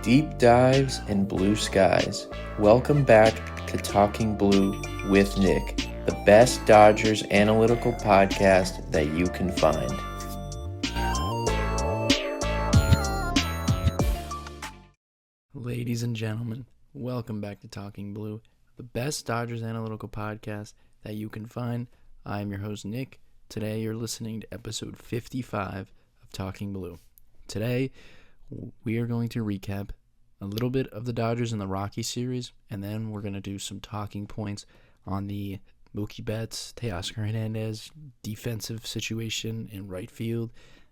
Deep dives and blue skies. Welcome back to Talking Blue with Nick, the best Dodgers analytical podcast that you can find. Ladies and gentlemen, welcome back to Talking Blue, the best Dodgers analytical podcast that you can find. I am your host, Nick. Today you're listening to episode 55 of Talking Blue. Today we are going to recap a little bit of the Dodgers and the Rockies series, and then we're going to do some talking points on the Mookie Betts, Teoscar Hernandez defensive situation in right field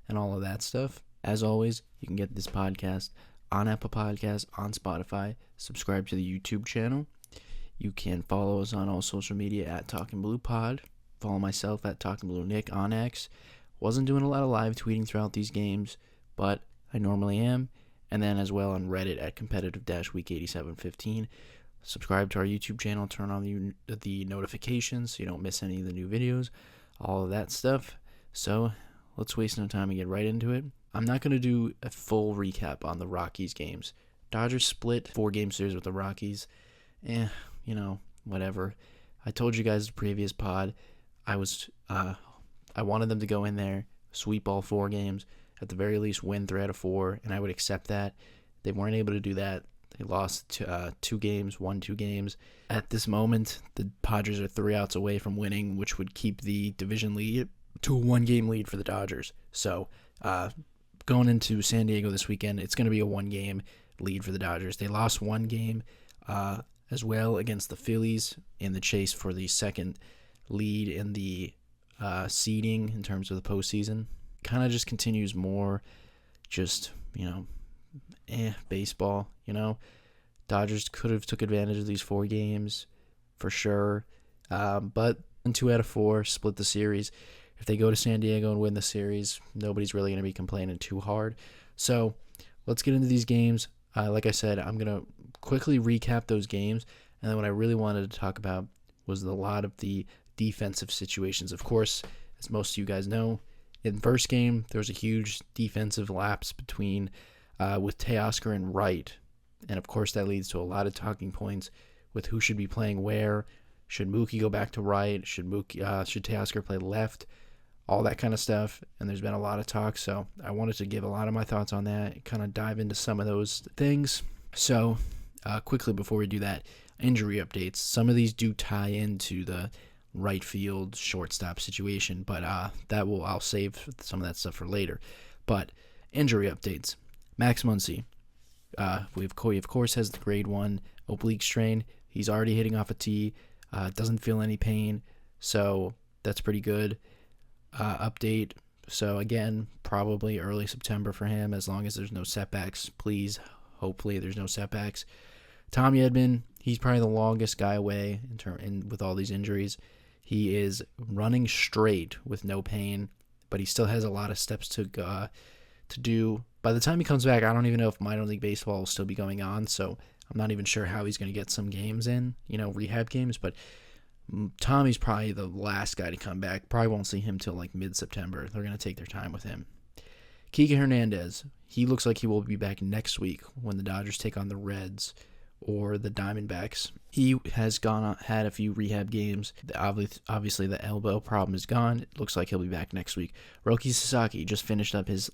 and all of that stuff. As always, you can get this podcast on Apple Podcasts, on Spotify. Subscribe to the YouTube channel. You can follow us on all social media at Talking Blue Pod. Follow myself at Talking Blue Nick on X. Wasn't doing a lot of live tweeting throughout these games, but I normally am. And then as well on Reddit at competitive-week8715. Subscribe to our YouTube channel. Turn on the notifications so you don't miss any of the new videos. All of that stuff. So let's waste no time and get right into it. I'm not going to do a full recap on the Rockies games. Dodgers split 4-game series with the Rockies. Whatever. I told you guys the previous pod, I wanted them to go in there, sweep all 4 games, at the very least win 3 out of 4, and I would accept that. They weren't able to do that. They lost 2 games, won 2 games. At this moment, the Padres are 3 outs away from winning, which would keep the division lead to a 1-game lead for the Dodgers. So, going into San Diego this weekend, it's going to be a 1-game lead for the Dodgers. They lost 1 game as well against the Phillies in the chase for the second lead in the seeding in terms of the postseason. Kind of just continues more baseball, Dodgers could have took advantage of these 4 games for sure, but 2 out of 4 split the series. If they go to San Diego and win the series, nobody's really going to be complaining too hard. So let's get into these games. Like I said, I'm going to quickly recap those games, and then what I really wanted to talk about was a lot of the defensive situations. Of course, as most of you guys know, in the first game, there was a huge defensive lapse with Teoscar and right, and of course that leads to a lot of talking points with who should be playing where. Should Mookie go back to right? Should Teoscar play left? All that kind of stuff, and there's been a lot of talk, so I wanted to give a lot of my thoughts on that, kind of dive into some of those things. So, quickly before we do that, injury updates. Some of these do tie into the right field shortstop situation, but I'll save some of that stuff for later. But injury updates. Max Muncy, Corey, of course, has the grade 1 oblique strain. He's already hitting off a tee. Doesn't feel any pain, so that's pretty good. Update. So again, probably early September for him, as long as there's no setbacks. Please, hopefully there's no setbacks. Tommy Edman, he's probably the longest guy away with all these injuries. He is running straight with no pain, but he still has a lot of steps to do. By the time he comes back, I don't even know if minor league baseball will still be going on, so I'm not even sure how he's going to get some games in, rehab games, but Tommy's probably the last guy to come back. Probably won't see him till like mid-September. They're going to take their time with him. Kike Hernandez, he looks like he will be back next week when the Dodgers take on the Reds or the Diamondbacks. He has had a few rehab games. Obviously, the elbow problem is gone. It looks like he'll be back next week. Roki Sasaki just finished up his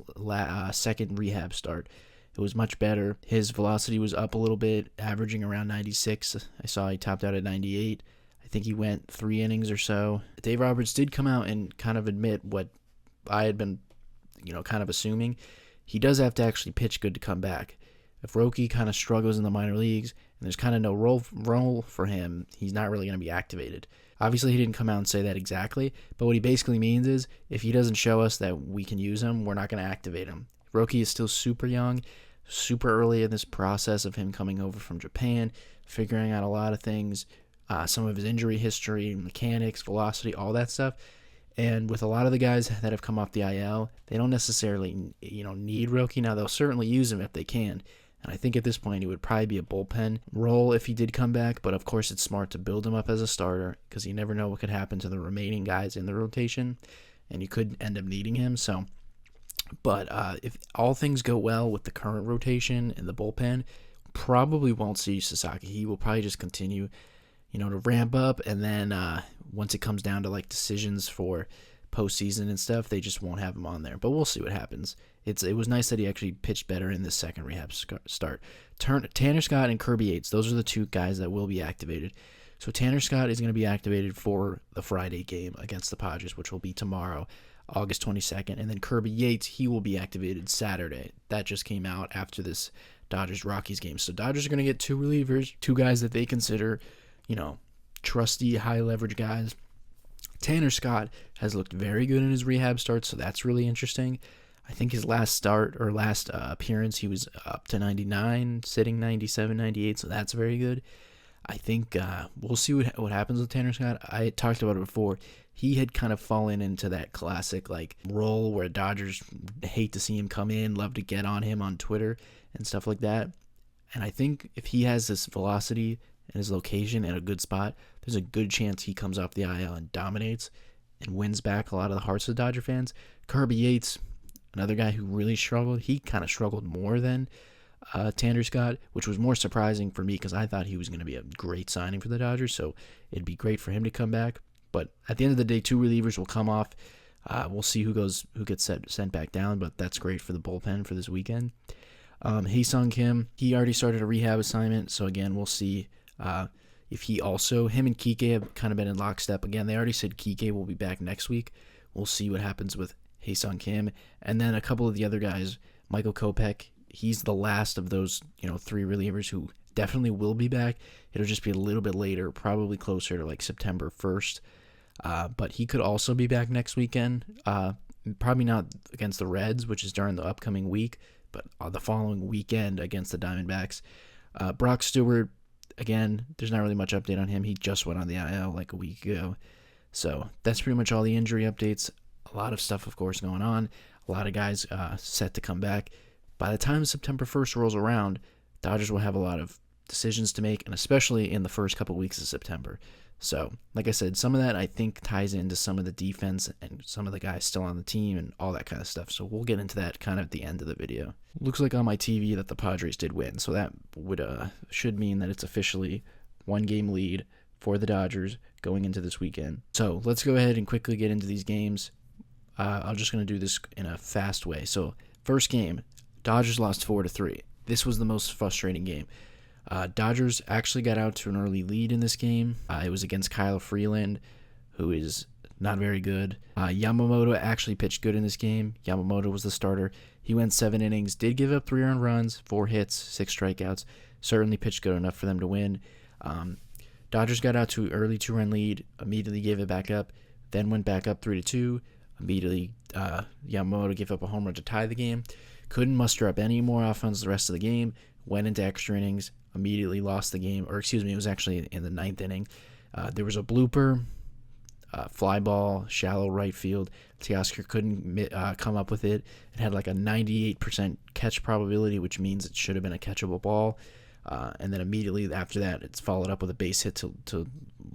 second rehab start. It was much better. His velocity was up a little bit, averaging around 96. I saw he topped out at 98. I think he went 3 innings or so. Dave Roberts did come out and kind of admit what I had been, kind of assuming. He does have to actually pitch good to come back. If Roki kind of struggles in the minor leagues and there's kind of no role for him, he's not really going to be activated. Obviously, he didn't come out and say that exactly, but what he basically means is if he doesn't show us that we can use him, we're not going to activate him. Roki is still super young, super early in this process of him coming over from Japan, figuring out a lot of things, some of his injury history, mechanics, velocity, all that stuff. And with a lot of the guys that have come off the IL, they don't necessarily, need Roki. Now, they'll certainly use him if they can. And I think at this point, he would probably be a bullpen role if he did come back. But, of course, it's smart to build him up as a starter because you never know what could happen to the remaining guys in the rotation. And you could end up needing him. So But if all things go well with the current rotation and the bullpen, probably won't see Sasaki. He will probably just continue, to ramp up, and then once it comes down to like decisions for postseason and stuff, they just won't have him on there. But we'll see what happens. It was nice that he actually pitched better in this second rehab start. Tanner Scott and Kirby Yates, those are the two guys that will be activated. So Tanner Scott is going to be activated for the Friday game against the Padres, which will be tomorrow, August 22nd. And then Kirby Yates, he will be activated Saturday. That just came out after this Dodgers-Rockies game. So Dodgers are going to get two relievers, two guys that they consider, trusty, high-leverage guys. Tanner Scott has looked very good in his rehab start, so that's really interesting. I think his last appearance, he was up to 99, sitting 97, 98, so that's very good. I think we'll see what happens with Tanner Scott. I talked about it before. He had kind of fallen into that classic role where Dodgers hate to see him come in, love to get on him on Twitter and stuff like that. And I think if he has this velocity and his location in a good spot, there's a good chance he comes off the IL and dominates and wins back a lot of the hearts of the Dodger fans. Kirby Yates, another guy who really struggled. He kind of struggled more than Tanner Scott, which was more surprising for me because I thought he was going to be a great signing for the Dodgers, so it'd be great for him to come back. But at the end of the day, two relievers will come off. We'll see who gets sent back down, but that's great for the bullpen for this weekend. Hae-Sung Kim, he already started a rehab assignment, so again, we'll see if him and Kike have kind of been in lockstep. Again, they already said Kike will be back next week. We'll see what happens with Hae-Sung Kim. And then a couple of the other guys, Michael Kopech, he's the last of those, three relievers who definitely will be back. It'll just be a little bit later, probably closer to September 1st. But he could also be back next weekend. Probably not against the Reds, which is during the upcoming week, but the following weekend against the Diamondbacks. Brock Stewart, again, there's not really much update on him. He just went on the IL a week ago. So that's pretty much all the injury updates. A lot of stuff, of course, going on. A lot of guys set to come back. By the time September 1st rolls around, Dodgers will have a lot of decisions to make, and especially in the first couple weeks of September. So, like I said, some of that I think ties into some of the defense and some of the guys still on the team and all that kind of stuff. So we'll get into that kind of at the end of the video. Looks like on my TV that the Padres did win, so that should mean that it's officially 1-game lead for the Dodgers going into this weekend. So let's go ahead and quickly get into these games. I'm just going to do this in a fast way. So first game, Dodgers lost 4-3. This was the most frustrating game. Dodgers actually got out to an early lead in this game. It was against Kyle Freeland, who is not very good. Yamamoto actually pitched good in this game. Yamamoto was the starter. He went 7 innings, did give up 3 earned runs, 4 hits, 6 strikeouts. Certainly pitched good enough for them to win. Dodgers got out to an early 2-run lead, immediately gave it back up, then went back up 3-2. Immediately, Yamamoto gave up a home run to tie the game. Couldn't muster up any more offense the rest of the game. Went into extra innings, immediately lost the game. It was actually in the 9th inning. There was a blooper, fly ball, shallow right field. Teoscar couldn't come up with it. It had a 98% catch probability, which means it should have been a catchable ball. And then immediately after that, it's followed up with a base hit to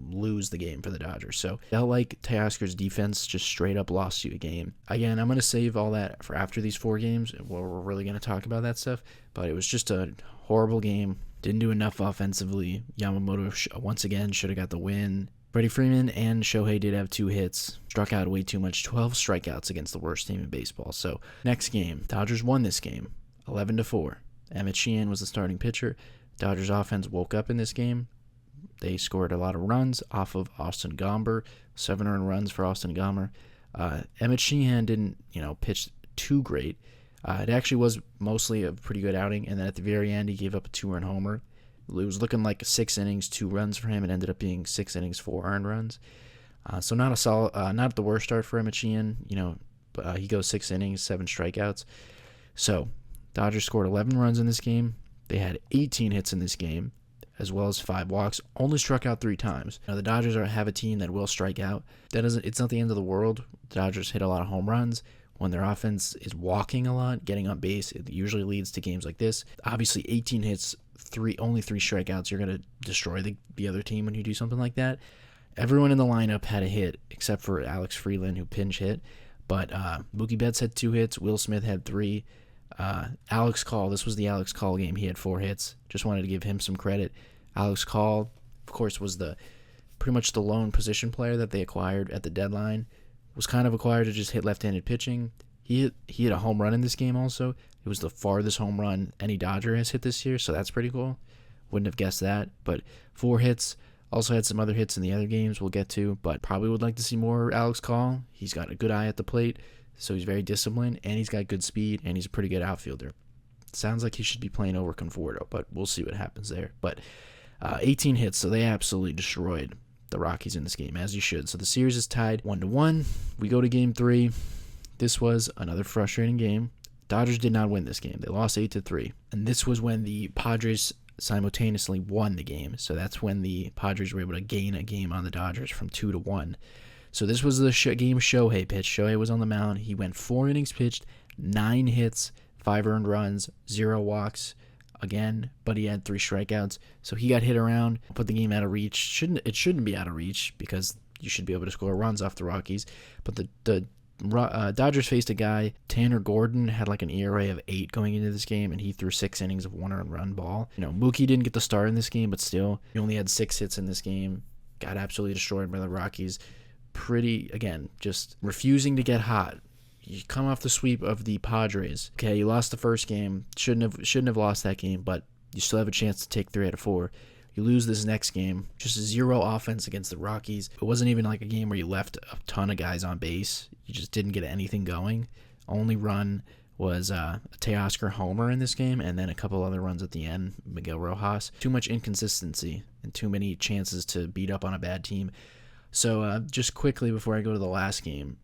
lose the game for the Dodgers. So it felt like Teoscar's defense just straight up lost you a game. Again, I'm going to save all that for after these 4 games, where we're really going to talk about that stuff. But it was just a horrible game. Didn't do enough offensively. Yamamoto, once again, should have got the win. Freddie Freeman and Shohei did have 2 hits. Struck out way too much. 12 strikeouts against the worst team in baseball. So next game, Dodgers won this game, 11-4. Emmett Sheehan was the starting pitcher. Dodgers offense woke up in this game. They scored a lot of runs off of Austin Gomber, 7 earned runs for Austin Gomber. Emmett Sheehan didn't, pitch too great. It actually was mostly a pretty good outing, and then at the very end, he gave up a 2-run homer. It was looking like 6 innings, 2 runs for him. It ended up being 6 innings, 4 earned runs. So not a solid, not the worst start for Emmett Sheehan. But he goes 6 innings, 7 strikeouts. So Dodgers scored 11 runs in this game. They had 18 hits in this game, as well as 5 walks. Only struck out 3 times. Now the Dodgers have a team that will strike out. It's not the end of the world. The Dodgers hit a lot of home runs. When their offense is walking a lot, getting on base, it usually leads to games like this. Obviously, 18 hits, only 3 strikeouts. You're going to destroy the other team when you do something like that. Everyone in the lineup had a hit except for Alex Freeland, who pinch hit. But Mookie Betts had 2 hits. Will Smith had 3. Alex Call, this was the Alex Call game. He had 4 hits. Just wanted to give him some credit. Alex Call, of course, was pretty much the lone position player that they acquired at the deadline. Was kind of acquired to just hit left-handed pitching. He hit a home run in this game also. It was the farthest home run any Dodger has hit this year, so that's pretty cool. Wouldn't have guessed that. But 4 hits. Also had some other hits in the other games we'll get to, but probably would like to see more Alex Call. He's got a good eye at the plate, so he's very disciplined, and he's got good speed, and he's a pretty good outfielder. Sounds like he should be playing over Conforto, but we'll see what happens there. But 18 hits, so they absolutely destroyed the Rockies in this game, as you should. So the series is tied 1-1. We go to Game 3. This was another frustrating game. Dodgers did not win this game. They lost 8-3. And this was when the Padres simultaneously won the game. So that's when the Padres were able to gain a game on the Dodgers from 2-1. So this was the game Shohei pitched. Shohei was on the mound. He went 4 innings pitched, 9 hits, 5 earned runs, 0 walks. Again, but he had 3 strikeouts. So he got hit around, put the game out of reach. It shouldn't be out of reach because you should be able to score runs off the Rockies. But the Dodgers faced a guy, Tanner Gordon, had like an ERA of 8 going into this game, and he threw 6 innings of 1 earned run ball. Mookie didn't get the start in this game, but still, he only had 6 hits in this game. Got absolutely destroyed by the Rockies. Again, just refusing to get hot. You come off the sweep of the Padres. Okay, you lost the first game. Shouldn't have lost that game, but you still have a chance to take 3 out of 4. You lose this next game. Just 0 offense against the Rockies. It wasn't even like a game where you left a ton of guys on base. You just didn't get anything going. Only run was a Teoscar homer in this game, and then a couple other runs at the end. Miguel Rojas. Too much inconsistency and too many chances to beat up on a bad team. So just quickly before I go to the last game,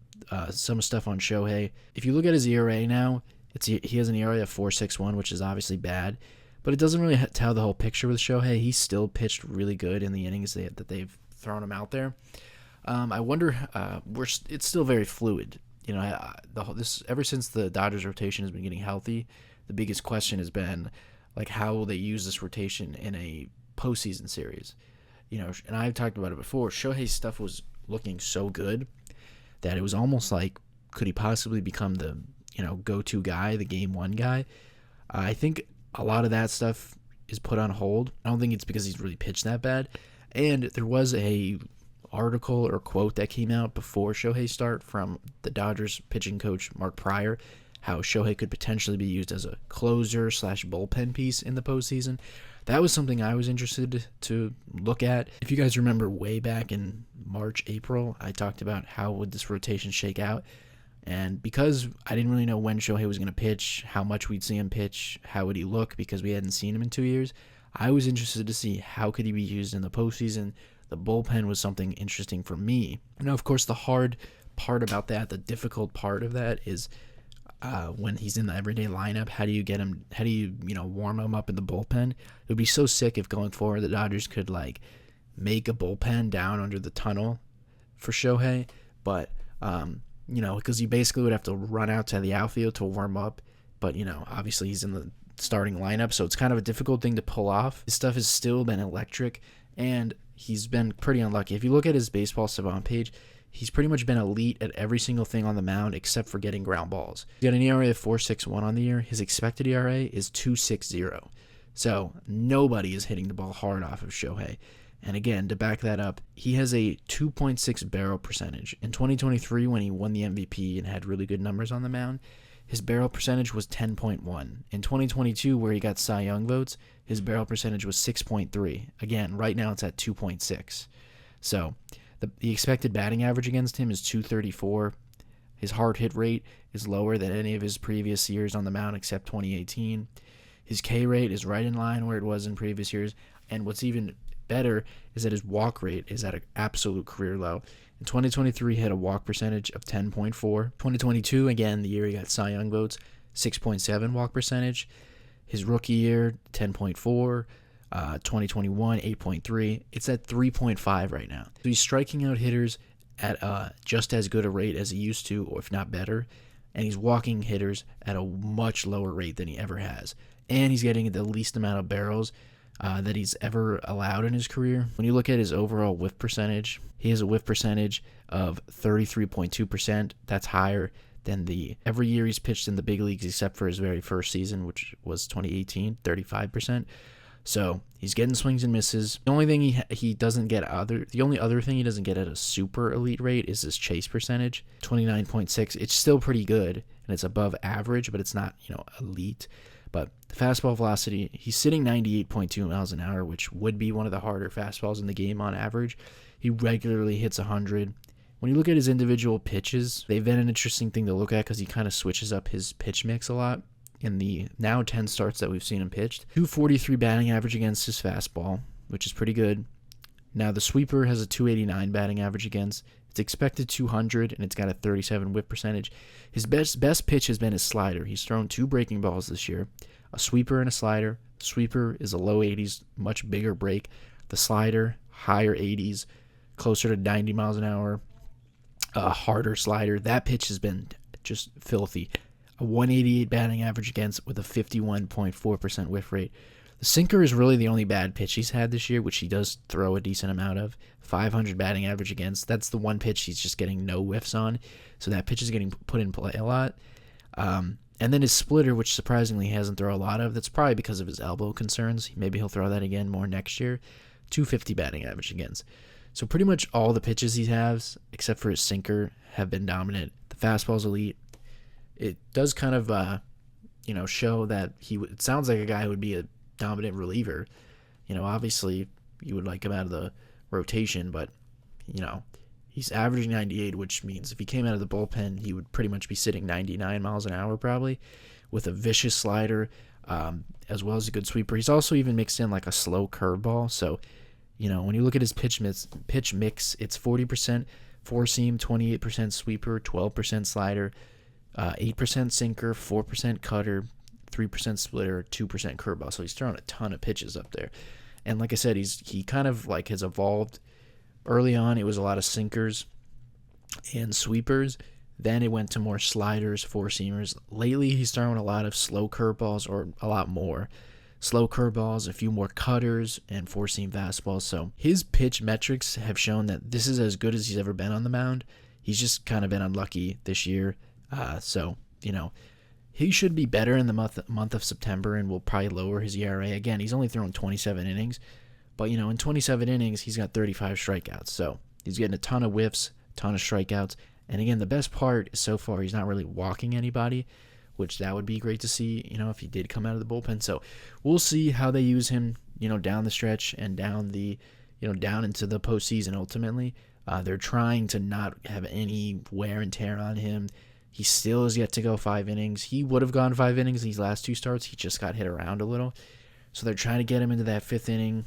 some stuff on Shohei. If you look at his ERA now, he has an ERA of 4.61, which is obviously bad, but it doesn't really tell the whole picture with Shohei. He still pitched really good in the innings that they've thrown him out there. I wonder, it's still very fluid. Ever since the Dodgers rotation has been getting healthy, the biggest question has been like how will they use this rotation in a postseason series. And I've talked about it before. Shohei's stuff was looking so good that it was almost like, could he possibly become the go-to guy, the game 1 guy? I think a lot of that stuff is put on hold. I don't think it's because he's really pitched that bad. And there was a article or quote that came out before Shohei's start from the Dodgers pitching coach Mark Pryor, how Shohei could potentially be used as a closer / bullpen piece in the postseason. That was something I was interested to look at. If you guys remember way back in March, April, I talked about how would this rotation shake out. And because I didn't really know when Shohei was going to pitch, how much we'd see him pitch, how would he look because we hadn't seen him in 2 years, I was interested to see how could he be used in the postseason. The bullpen was something interesting for me. Now, of course, the hard part about that, the difficult part of that is when he's in the everyday lineup, how do you warm him up in the bullpen? It would be so sick if going forward the Dodgers could make a bullpen down under the tunnel for Shohei, but because you basically would have to run out to the outfield to warm up, but obviously he's in the starting lineup, so it's kind of a difficult thing to pull off. His stuff has still been electric, and he's been pretty unlucky. If you look at his baseball savant page, he's pretty much been elite at every single thing on the mound except for getting ground balls. He's got an ERA of 4.61 on the year. His expected ERA is 2.60. So nobody is hitting the ball hard off of Shohei. And again, to back that up, he has a 2.6 barrel percentage. In 2023, when he won the MVP and had really good numbers on the mound, his barrel percentage was 10.1. In 2022, where he got Cy Young votes, his barrel percentage was 6.3. Again, right now it's at 2.6. So the expected batting average against him is 234. His hard hit rate is lower than any of his previous years on the mound except 2018. His K rate is right in line where it was in previous years. And what's even better is that his walk rate is at an absolute career low. In 2023, he had a walk percentage of 10.4. 2022, again, the year he got Cy Young votes, 6.7 walk percentage. His rookie year, 10.4. 2021, 8.3. It's at 3.5 right now. So he's striking out hitters at just as good a rate as he used to, or if not better. And he's walking hitters at a much lower rate than he ever has. And he's getting the least amount of barrels that he's ever allowed in his career. When you look at his overall whiff percentage, he has a whiff percentage of 33.2%. That's higher than every year he's pitched in the big leagues except for his very first season, which was 2018, 35%. So he's getting swings and misses. The only thing he doesn't get the only other thing he doesn't get at a super elite rate is his chase percentage, 29.6. It's still pretty good and it's above average, but it's not, elite. But the fastball velocity, he's sitting 98.2 miles an hour, which would be one of the harder fastballs in the game on average. He regularly hits 100. When you look at his individual pitches, they've been an interesting thing to look at because he kind of switches up his pitch mix a lot. In the now 10 starts that we've seen him pitched, 243 batting average against his fastball, which is pretty good. Now the sweeper has a 289 batting average against. It's expected 200, and it's got a 37 whip percentage. His best pitch has been his slider. He's thrown 2 breaking balls this year, a sweeper and a slider. The sweeper is a low 80s, much bigger break. The slider, higher 80s, closer to 90 miles an hour, a harder slider. That pitch has been just filthy. A 188 batting average against with a 51.4% whiff rate. The sinker is really the only bad pitch he's had this year, which he does throw a decent amount of. 500 batting average against. That's the one pitch he's just getting no whiffs on. So that pitch is getting put in play a lot. And then his splitter, which surprisingly he hasn't thrown a lot of. That's probably because of his elbow concerns. Maybe he'll throw that again more next year. 250 batting average against. So pretty much all the pitches he has, except for his sinker, have been dominant. The fastball's elite. It does kind of, show that it sounds like a guy who would be a dominant reliever. Obviously you would like him out of the rotation, but, he's averaging 98, which means if he came out of the bullpen, he would pretty much be sitting 99 miles an hour probably with a vicious slider, as well as a good sweeper. He's also even mixed in like a slow curveball. So, when you look at his pitch mix, it's 40% four-seam, 28% sweeper, 12% slider, 8% sinker, 4% cutter, 3% splitter, 2% curveball. So he's throwing a ton of pitches up there. And like I said, he kind of like has evolved. Early on, it was a lot of sinkers and sweepers. Then it went to more sliders, four-seamers. Lately, he's throwing a lot of slow curveballs, or a lot more slow curveballs, a few more cutters, and four-seam fastballs. So his pitch metrics have shown that this is as good as he's ever been on the mound. He's just kind of been unlucky this year. He should be better in the month of September and will probably lower his ERA. Again, he's only thrown 27 innings, but, in 27 innings, he's got 35 strikeouts. So he's getting a ton of whiffs, a ton of strikeouts. And again, the best part is so far he's not really walking anybody, which that would be great to see, if he did come out of the bullpen. So we'll see how they use him, down the stretch and down into the postseason ultimately. They're trying to not have any wear and tear on him. He still has yet to go 5 innings. He would have gone 5 innings these last 2 starts. He just got hit around a little. So they're trying to get him into that 5th inning,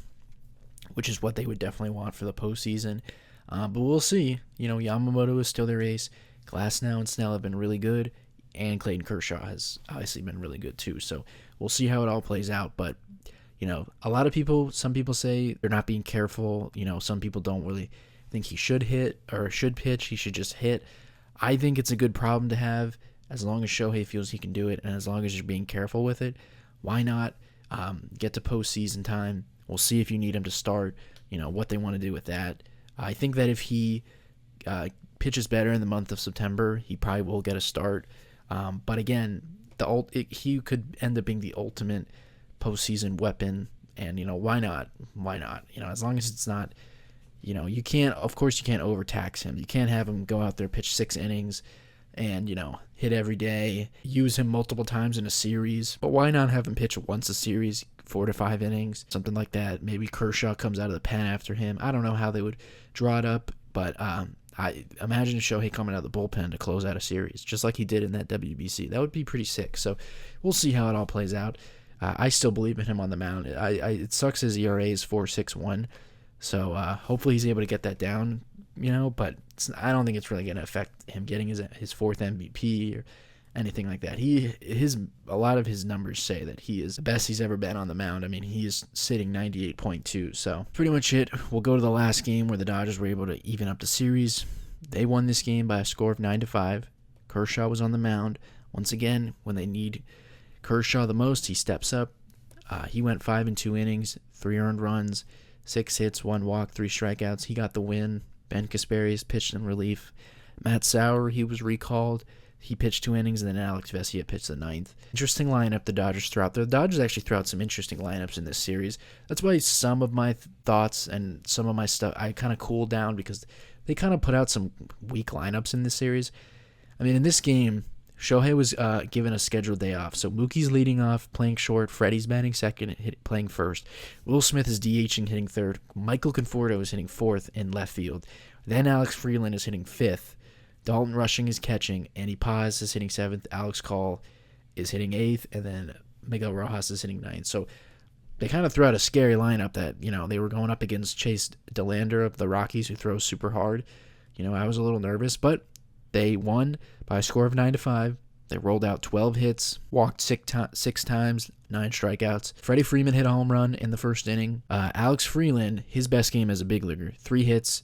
which is what they would definitely want for the postseason. But we'll see. Yamamoto is still their ace. Glasnow and Snell have been really good. And Clayton Kershaw has obviously been really good too. So we'll see how it all plays out. But, some people say they're not being careful. Some people don't really think he should hit or should pitch. He should just hit. I think it's a good problem to have as long as Shohei feels he can do it and as long as you're being careful with it. Why not get to postseason time? We'll see if you need him to start, what they want to do with that. I think that if he pitches better in the month of September, he probably will get a start. But again, he could end up being the ultimate postseason weapon. And, why not? Why not? As long as it's not... you can't overtax him. You can't have him go out there, pitch 6 innings and, hit every day, use him multiple times in a series. But why not have him pitch once a series, 4 to 5 innings, something like that? Maybe Kershaw comes out of the pen after him. I don't know how they would draw it up, but I imagine Shohei coming out of the bullpen to close out a series, just like he did in that WBC. That would be pretty sick. So we'll see how it all plays out. I still believe in him on the mound. It sucks his ERA is 4.61. So hopefully he's able to get that down, but I don't think it's really going to affect him getting his 4th MVP or anything like that. A lot of his numbers say that he is the best he's ever been on the mound. I mean, he is sitting 98.2. So pretty much it. We'll go to the last game where the Dodgers were able to even up the series. They won this game by a score of 9-5. Kershaw was on the mound. Once again, when they need Kershaw the most, he steps up. He went 5 and 2 innings, 3 earned runs, 6 hits, 1 walk, 3 strikeouts. He got the win. Ben Kasperius pitched in relief. Matt Sauer, he was recalled. He pitched 2 innings, and then Alex Vesia pitched the 9th. Interesting lineup the Dodgers threw out. The Dodgers actually threw out some interesting lineups in this series. That's why some of my thoughts and some of my stuff, I kind of cooled down because they kind of put out some weak lineups in this series. I mean, in this game, Shohei was given a scheduled day off. So Mookie's leading off, playing short. Freddie's batting second, playing first. Will Smith is DHing, hitting third. Michael Conforto is hitting fourth in left field. Then Alex Freeland is hitting fifth. Dalton Rushing is catching. Andy Paz is hitting seventh. Alex Call is hitting eighth. And then Miguel Rojas is hitting ninth. So they kind of threw out a scary lineup that, they were going up against Chase Delander of the Rockies, who throws super hard. I was a little nervous, but they won by a score of 9-5. They rolled out 12 hits, walked 6 times, 9 strikeouts. Freddie Freeman hit a home run in the first inning. Alex Freeland, his best game as a big leaguer, 3 hits,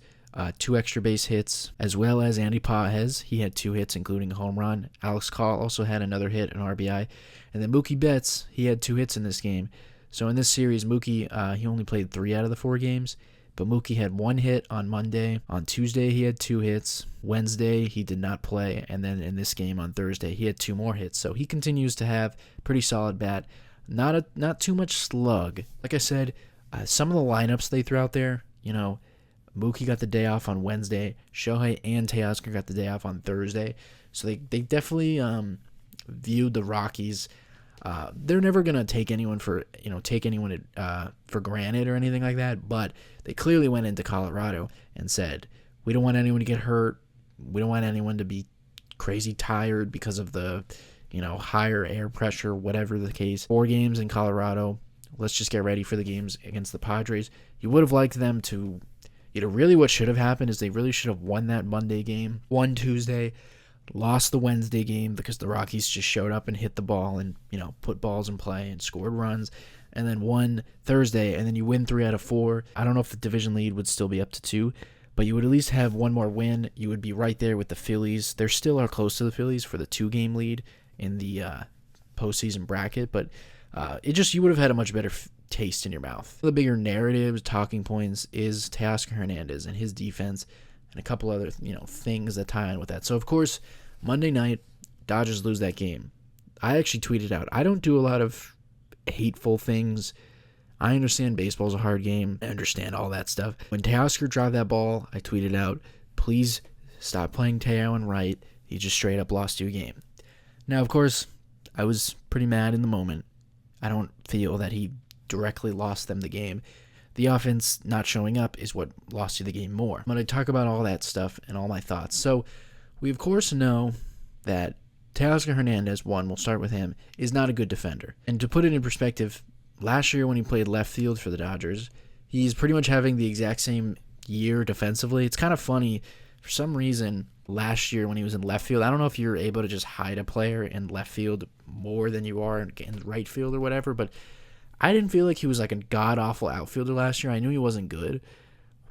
2 extra base hits, as well as Andy Paz. He had 2 hits, including a home run. Alex Call also had another hit, an RBI. And then Mookie Betts, he had 2 hits in this game. So in this series, Mookie, he only played 3 out of the 4 games. But Mookie had 1 hit on Monday. On Tuesday, he had 2 hits. Wednesday, he did not play. And then in this game on Thursday, he had 2 more hits. So he continues to have pretty solid bat. Not too much slug. Like I said, some of the lineups they threw out there, Mookie got the day off on Wednesday. Shohei and Teoscar got the day off on Thursday. So they definitely viewed the Rockies. They're never gonna take anyone for granted or anything like that. But they clearly went into Colorado and said, we don't want anyone to get hurt. We don't want anyone to be crazy tired because of the higher air pressure, whatever the case. 4 games in Colorado. Let's just get ready for the games against the Padres. You would have liked them to, really what should have happened is they really should have won that Monday game, won Tuesday, lost the Wednesday game because the Rockies just showed up and hit the ball and, put balls in play and scored runs, and then won Thursday, and then you win 3 out of 4. I don't know if the division lead would still be up to 2, but you would at least have one more win. You would be right there with the Phillies. They still are close to the Phillies for the 2-game lead in the postseason bracket, but you would have had a much better taste in your mouth. The bigger narratives, talking points is Teoscar Hernandez and his defense and a couple other, things that tie in with that. So, of course, Monday night, Dodgers lose that game. I actually tweeted out, I don't do a lot of hateful things. I understand baseball's a hard game. I understand all that stuff. When Teoscar dropped that ball, I tweeted out, please stop playing Teo and right. He just straight up lost you a game. Now, of course, I was pretty mad in the moment. I don't feel that he directly lost them the game. The offense not showing up is what lost you the game more. I'm going to talk about all that stuff and all my thoughts. So, we of course know that Teoscar Hernandez, we'll start with him, is not a good defender. And to put it in perspective, last year when he played left field for the Dodgers, he's pretty much having the exact same year defensively. It's kind of funny. For some reason, last year when he was in left field, I don't know if you're able to just hide a player in left field more than you are in right field or whatever, but I didn't feel like he was like a god-awful outfielder last year. I knew he wasn't good.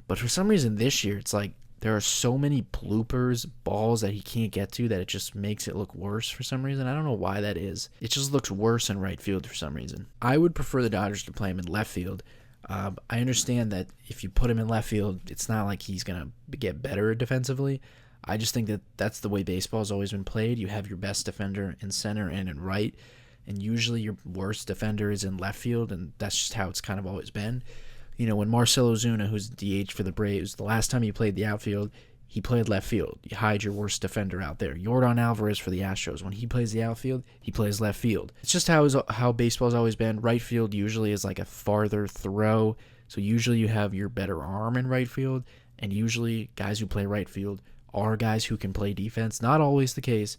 But for some reason this year, it's like there are so many bloopers, balls that he can't get to that it just makes it look worse for some reason. I don't know why that is. It just looks worse in right field for some reason. I would prefer the Dodgers to play him in left field. I understand that if you put him in left field, it's not like he's going to get better defensively. I just think that that's the way baseball has always been played. You have your best defender in center and in right. And usually your worst defender is in left field, and that's just how it's kind of always been. When Marcell Ozuna, who's DH for the Braves, the last time he played the outfield, he played left field. You hide your worst defender out there. Yordan Alvarez for the Astros, when he plays the outfield, he plays left field. It's just how baseball's always been. Right field usually is like a farther throw, so usually you have your better arm in right field, and usually guys who play right field are guys who can play defense. Not always the case,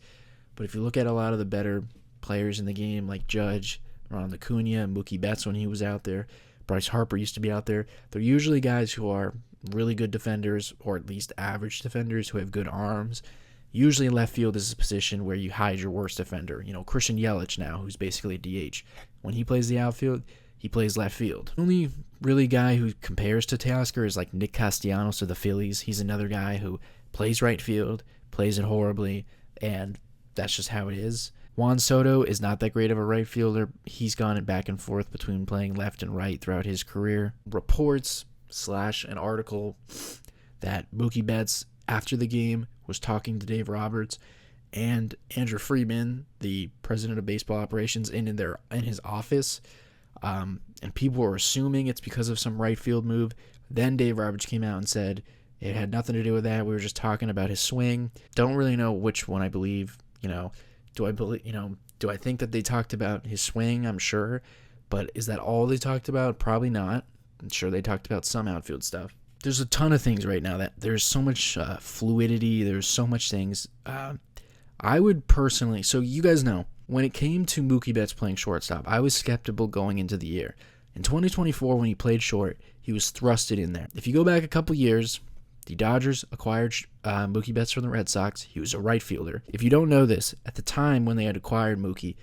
but if you look at a lot of the better players in the game like Judge, Ronald Acuna, Mookie Betts when he was out there, Bryce Harper used to be out there. They're usually guys who are really good defenders, or at least average defenders who have good arms. Usually left field is a position where you hide your worst defender. Christian Yelich now, who's basically a DH. When he plays the outfield, he plays left field. The only really guy who compares to Teoscar is like Nick Castellanos of the Phillies. He's another guy who plays right field, plays it horribly, and that's just how it is. Juan Soto is not that great of a right fielder. He's gone back and forth between playing left and right throughout his career. Reports / an article that Mookie Betts, after the game, was talking to Dave Roberts and Andrew Friedman, the president of baseball operations, in his office. And people were assuming it's because of some right field move. Then Dave Roberts came out and said it had nothing to do with that. We were just talking about his swing. Don't really know which one I believe. Do I think that they talked about his swing? I'm sure. But is that all they talked about? Probably not. I'm sure they talked about some outfield stuff. There's a ton of things right now that there's so much fluidity. There's so much things. I would personally, so you guys know, when it came to Mookie Betts playing shortstop, I was skeptical going into the year. In 2024, when he played short, he was thrusted in there. If you go back a couple years, the Dodgers acquired Mookie Betts from the Red Sox. He was a right fielder. If you don't know this, at the time when they had acquired Mookie,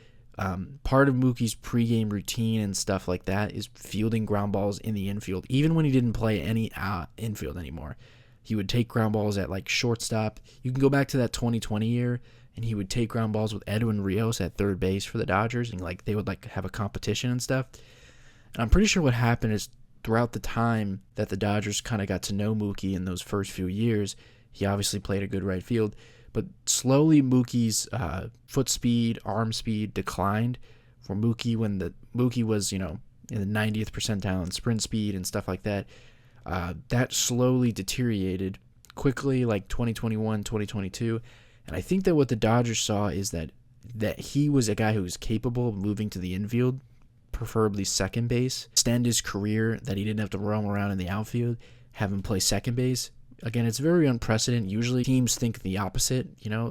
part of Mookie's pregame routine and stuff like that is fielding ground balls in the infield. Even when he didn't play any infield anymore, he would take ground balls at like shortstop. You can go back to that 2020 year, and he would take ground balls with Edwin Rios at third base for the Dodgers, and like they would like have a competition and stuff. And I'm pretty sure what happened is throughout the time that the Dodgers kind of got to know Mookie in those first few years, he obviously played a good right field, but slowly Mookie's foot speed, arm speed declined for Mookie when Mookie was, in the 90th percentile in sprint speed and stuff like that. That slowly deteriorated quickly, like 2021, 2022. And I think that what the Dodgers saw is that he was a guy who was capable of moving to the infield, preferably second base, extend his career, that he didn't have to roam around in the outfield, have him play second base. Again, it's very unprecedented. Usually teams think the opposite,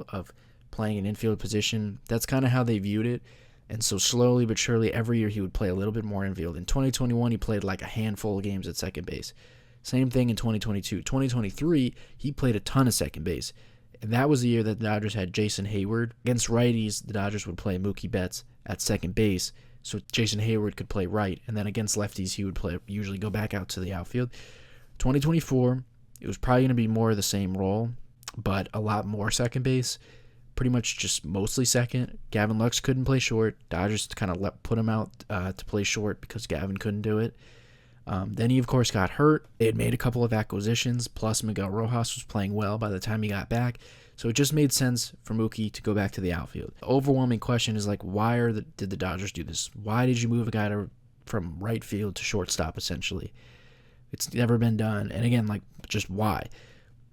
of playing an infield position. That's kind of how they viewed it. And so slowly but surely, every year he would play a little bit more infield. In 2021, he played like a handful of games at second base. Same thing in 2022. 2023, he played a ton of second base. And that was the year that the Dodgers had Jason Hayward. Against righties, the Dodgers would play Mookie Betts at second base, so Jason Hayward could play right. And then against lefties, he would usually go back out to the outfield. 2024, it was probably going to be more of the same role, but a lot more second base. Pretty much just mostly second. Gavin Lux couldn't play short. Dodgers kind of put him out to play short because Gavin couldn't do it. Then he, of course, got hurt. They had made a couple of acquisitions, plus Miguel Rojas was playing well by the time he got back. So it just made sense for Mookie to go back to the outfield. The overwhelming question is, why did the Dodgers do this? Why did you move a guy from right field to shortstop, essentially? It's never been done. And again, just why?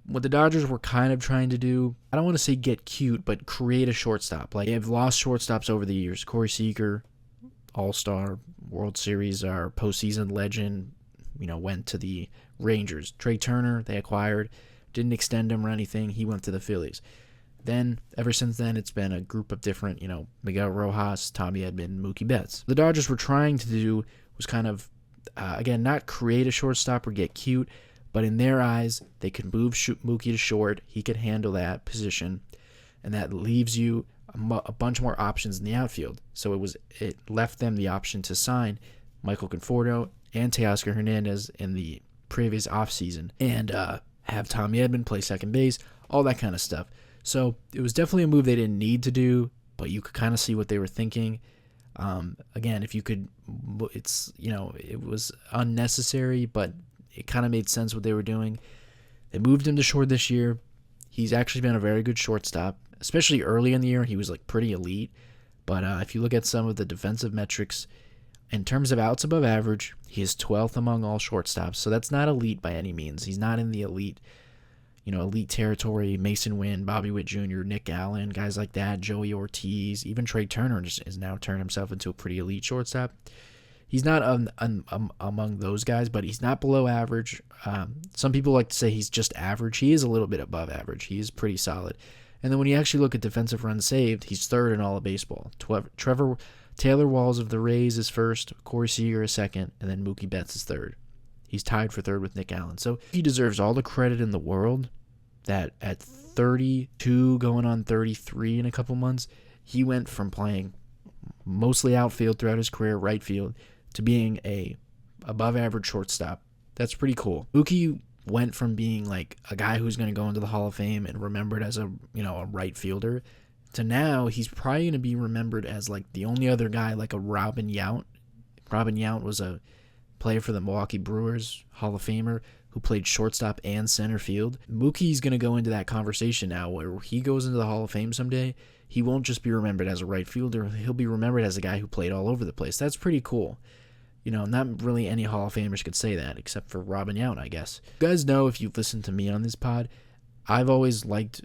What the Dodgers were kind of trying to do, I don't want to say get cute, but create a shortstop. They've lost shortstops over the years. Corey Seager, All-Star, World Series, our postseason legend, went to the Rangers. Trey Turner, they acquired, didn't extend him or anything. He went to the Phillies. Then, ever since then, it's been a group of different, Miguel Rojas, Tommy Edman, Mookie Betts. The Dodgers were trying to do was kind of, again, not create a shortstop or get cute, but in their eyes, they could move Mookie to short. He could handle that position, and that leaves you a bunch more options in the outfield. So it left them the option to sign Michael Conforto and Teoscar Hernandez in the previous offseason and have Tommy Edman play second base, all that kind of stuff. So it was definitely a move they didn't need to do, but you could kind of see what they were thinking. Again, if you could, it was unnecessary, but it kind of made sense what they were doing. They moved him to short this year. He's actually been a very good shortstop, especially early in the year. He was pretty elite. But if you look at some of the defensive metrics, in terms of outs above average, he is 12th among all shortstops. So that's not elite by any means. He's not in the elite territory. Mason Wynn, Bobby Witt Jr., Nick Allen, guys like that, Joey Ortiz, even Trey Turner has now turned himself into a pretty elite shortstop. He's not among those guys, but he's not below average. Some people like to say he's just average. He is a little bit above average. He is pretty solid. And then when you actually look at defensive runs saved, he's third in all of baseball. Taylor Walls of the Rays is first, Corey Seager is second, and then Mookie Betts is third. He's tied for third with Nick Allen. So he deserves all the credit in the world that at 32 going on 33 in a couple months, he went from playing mostly outfield throughout his career, right field, to being a above average shortstop. That's pretty cool. Mookie went from being a guy who's going to go into the Hall of Fame and remembered as a right fielder to now he's probably going to be remembered as like the only other guy like a Robin Yount. Robin Yount was a player for the Milwaukee Brewers, Hall of Famer, who played shortstop and center field. Mookie's going to go into that conversation now where he goes into the Hall of Fame someday. He won't just be remembered as a right fielder. He'll be remembered as a guy who played all over the place. That's pretty cool. You know, not really any Hall of Famers could say that, except for Robin Yount, I guess. You guys know, if you've listened to me on this pod, I've always liked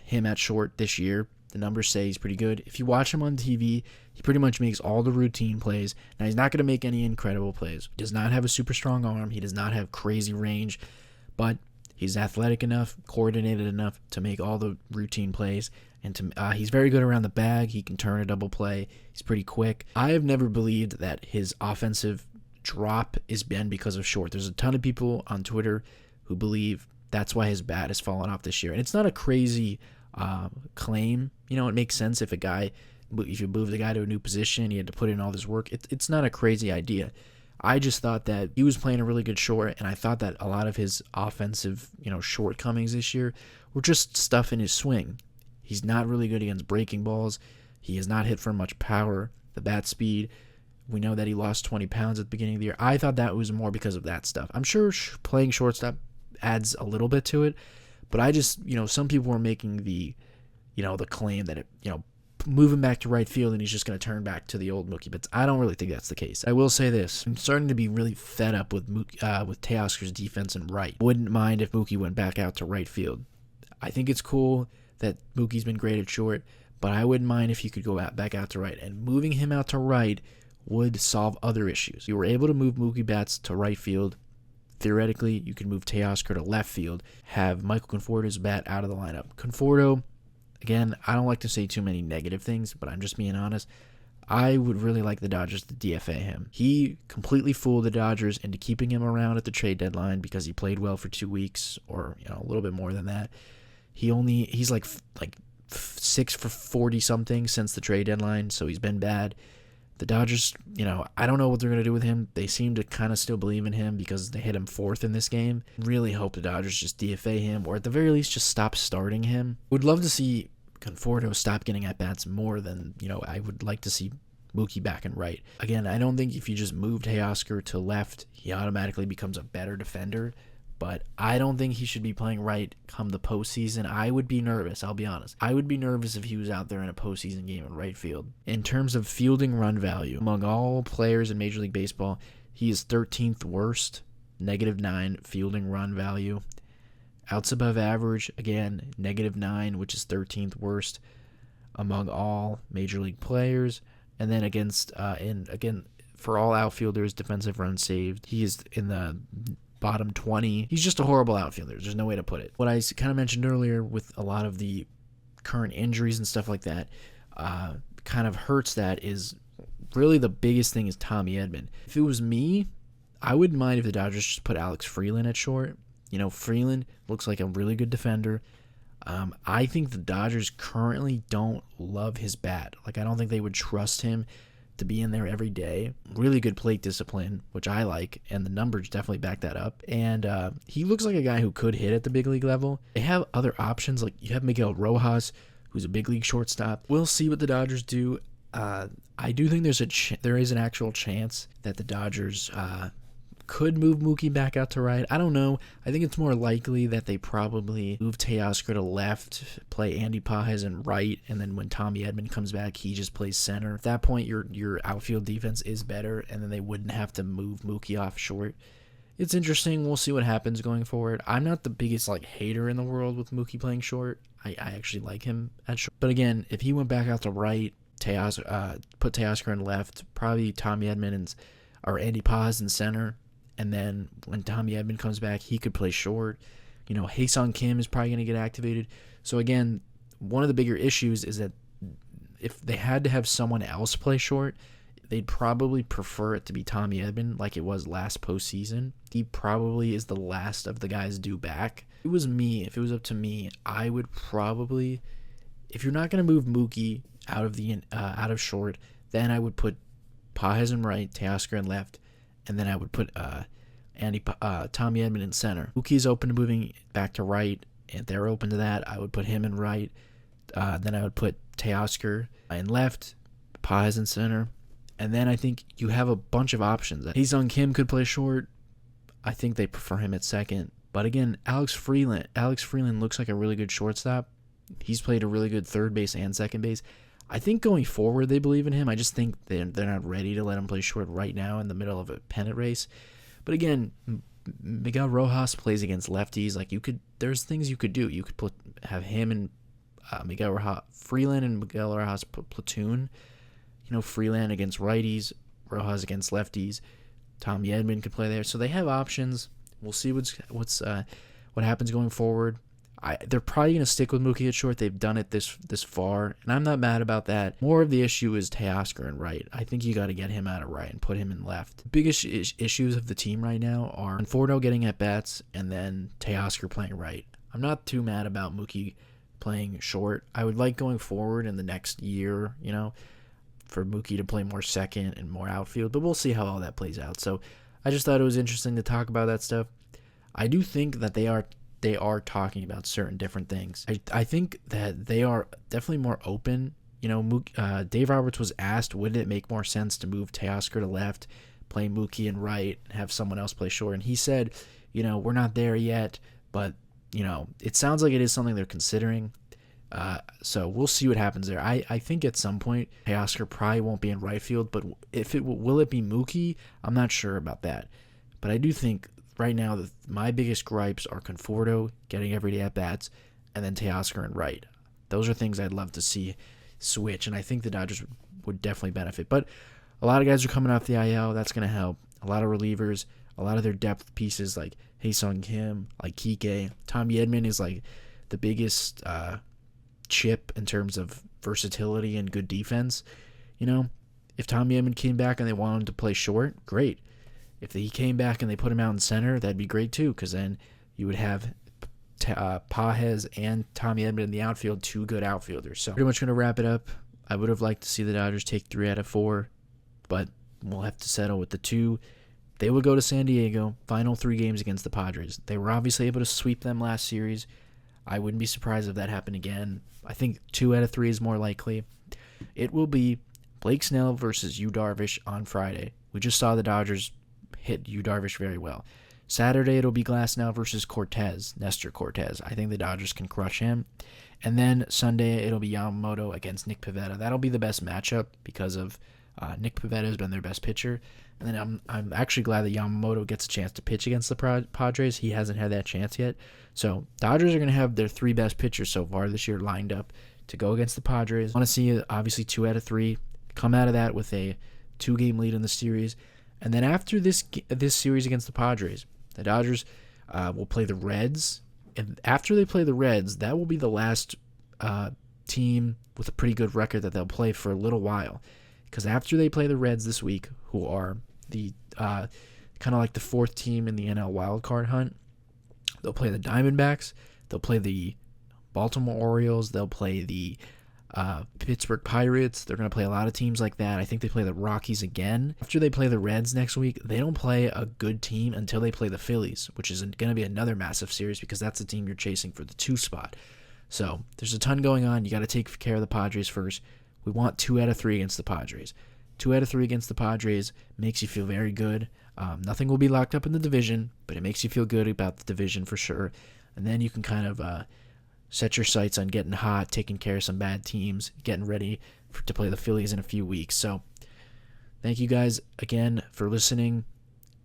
him at short this year. The numbers say he's pretty good. If you watch him on TV, he pretty much makes all the routine plays. Now, he's not going to make any incredible plays. He does not have a super strong arm. He does not have crazy range, but he's athletic enough, coordinated enough to make all the routine plays. And he's very good around the bag. He can turn a double play. He's pretty quick. I have never believed that his offensive drop has been because of short. There's a ton of people on Twitter who believe that's why his bat has fallen off this year. And it's not a crazy claim. You know, it makes sense if you move the guy to a new position, he had to put in all this work. It's not a crazy idea. I just thought that he was playing a really good short, and I thought that a lot of his offensive, shortcomings this year were just stuff in his swing. He's not really good against breaking balls. He has not hit for much power. The bat speed, we know that he lost 20 pounds at the beginning of the year. I thought that was more because of that stuff. I'm sure playing shortstop adds a little bit to it, but I just, some people were making the claim that move him back to right field and he's just going to turn back to the old Mookie. But I don't really think that's the case. I will say this. I'm starting to be really fed up with Teoscar's defense and right. Wouldn't mind if Mookie went back out to right field. I think it's cool that Mookie's been great at short, but I wouldn't mind if you could go back out to right. And moving him out to right would solve other issues. You were able to move Mookie Betts to right field. Theoretically, you could move Teoscar to left field, have Michael Conforto's bat out of the lineup. Conforto, again, I don't like to say too many negative things, but I'm just being honest. I would really like the Dodgers to DFA him. He completely fooled the Dodgers into keeping him around at the trade deadline because he played well for 2 weeks, or a little bit more than that. He's like 6 for 40 something since the trade deadline, so he's been bad. The Dodgers, I don't know what they're going to do with him. They seem to kind of still believe in him because they hit him 4th in this game. Really hope the Dodgers just DFA him, or at the very least just stop starting him. Would love to see Conforto stop getting at-bats more than, I would like to see Mookie back and right. Again, I don't think if you just move Teoscar to left, he automatically becomes a better defender. But I don't think he should be playing right come the postseason. I would be nervous, I'll be honest. I would be nervous if he was out there in a postseason game in right field. In terms of fielding run value, among all players in Major League Baseball, he is 13th worst, -9 fielding run value. Outs above average, again, -9, which is 13th worst among all Major League players. And then for all outfielders, defensive runs saved, he is in the bottom 20. He's just a horrible outfielder. There's no way to put it. What I kind of mentioned earlier with a lot of the current injuries and stuff like that kind of hurts that is really the biggest thing is Tommy Edman. If it was me, I wouldn't mind if the Dodgers just put Alex Freeland at short. Freeland looks like a really good defender. I think the Dodgers currently don't love his bat. I don't think they would trust him to be in there every day. Really good plate discipline, which I like, and the numbers definitely back that up. And he looks like a guy who could hit at the big league level. They have other options, like you have Miguel Rojas, who's a big league shortstop. We'll see what the Dodgers do. I do think there is an actual chance that the Dodgers could move Mookie back out to right. I don't know. I think it's more likely that they probably move Teoscar to left, play Andy Pages in right, and then when Tommy Edman comes back, he just plays center. At that point, your outfield defense is better, and then they wouldn't have to move Mookie off short. It's interesting. We'll see what happens going forward. I'm not the biggest hater in the world with Mookie playing short. I actually like him at short. But again, if he went back out to right, put Teoscar in left, probably Tommy Edman or Andy Pages in center. And then when Tommy Edman comes back, he could play short. Hae-Sung Kim is probably going to get activated. So again, one of the bigger issues is that if they had to have someone else play short, they'd probably prefer it to be Tommy Edman like it was last postseason. He probably is the last of the guys due back. If it was up to me, I would probably, if you're not going to move Mookie out of short, then I would put Pages in right, Teoscar in left, and then I would put Tommy Edman in center. Mookie's open to moving back to right, and they're open to that. I would put him in right. Then I would put Teoscar in left, Paz in center. And then I think you have a bunch of options. Hee-Sung Kim could play short. I think they prefer him at second. But again, Alex Freeland looks like a really good shortstop. He's played a really good third base and second base. I think going forward they believe in him. I just think they're not ready to let him play short right now in the middle of a pennant race. But again, Miguel Rojas plays against lefties. There's things you could do. You could have him and Freeland and Miguel Rojas platoon. Freeland against righties, Rojas against lefties. Tommy Edman could play there. So they have options. We'll see what happens going forward. They're probably going to stick with Mookie at short. They've done it this far, and I'm not mad about that. More of the issue is Teoscar in right. I think you got to get him out of right and put him in left. The biggest issues of the team right now are Conforto getting at bats and then Teoscar playing right. I'm not too mad about Mookie playing short. I would like going forward in the next year, for Mookie to play more second and more outfield, but we'll see how all that plays out. So I just thought it was interesting to talk about that stuff. I do think that they are talking about certain different things. I think that they are definitely more open. Dave Roberts was asked, would it make more sense to move Teoscar to left, play Mookie in right, and have someone else play short? And he said, we're not there yet, but, it sounds like it is something they're considering. So we'll see what happens there. I think at some point Teoscar probably won't be in right field, but will it be Mookie? I'm not sure about that. But I do think right now my biggest gripes are Conforto getting everyday at bats, and then Teoscar in right. Those are things I'd love to see switch, and I think the Dodgers would definitely benefit. But a lot of guys are coming off the IL. That's going to help. A lot of relievers, a lot of their depth pieces like Hee-Sung Kim, like Kike. Tommy Edman is like the biggest chip in terms of versatility and good defense. If Tommy Edman came back and they want him to play short, great. If he came back and they put him out in center, that'd be great too, because then you would have Paz and Tommy Edman in the outfield, two good outfielders. So pretty much going to wrap it up. I would have liked to see the Dodgers take 3 out of 4, but we'll have to settle with the 2. They will go to San Diego, final 3 games against the Padres. They were obviously able to sweep them last series. I wouldn't be surprised if that happened again. I think 2 out of 3 is more likely. It will be Blake Snell versus Yu Darvish on Friday. We just saw the Dodgers hit Yu Darvish very well. Saturday, it'll be Glasnow versus Nestor Cortez. I think the Dodgers can crush him. And then Sunday, it'll be Yamamoto against Nick Pivetta. That'll be the best matchup because of Nick Pivetta has been their best pitcher. And then I'm actually glad that Yamamoto gets a chance to pitch against the Padres. He hasn't had that chance yet. So Dodgers are going to have their 3 best pitchers so far this year lined up to go against the Padres. I want to see, obviously, 2 out of 3. Come out of that with a 2-game lead in the series. And then after this series against the Padres, the Dodgers will play the Reds. And after they play the Reds, that will be the last team with a pretty good record that they'll play for a little while. Because after they play the Reds this week, who are the kind of like the 4th team in the NL wildcard hunt, they'll play the Diamondbacks, they'll play the Baltimore Orioles, they'll play the Pittsburgh Pirates. They're going to play a lot of teams like that. I think they play the Rockies again. After they play the Reds next week, they don't play a good team until they play the Phillies, which is going to be another massive series because that's the team you're chasing for the 2 spot. So there's a ton going on. You got to take care of the Padres first. We want 2 out of 3 against the Padres. 2 out of 3 against the Padres makes you feel very good. Nothing will be locked up in the division, but it makes you feel good about the division for sure. And then you can kind of set your sights on getting hot, taking care of some bad teams, getting ready to play the Phillies in a few weeks. So thank you guys again for listening.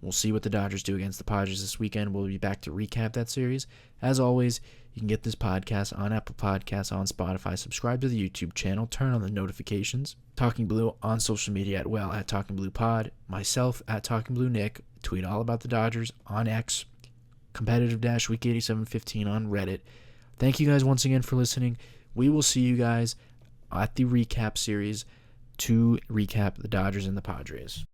We'll see what the Dodgers do against the Padres this weekend. We'll be back to recap that series. As always, you can get this podcast on Apple Podcasts, on Spotify. Subscribe to the YouTube channel. Turn on the notifications. Talking Blue on social media at Talking Blue Pod. Myself at Talking Blue Nick. Tweet all about the Dodgers on X. Competitive-Week8715 on Reddit. Thank you guys once again for listening. We will see you guys at the recap series to recap the Dodgers and the Padres.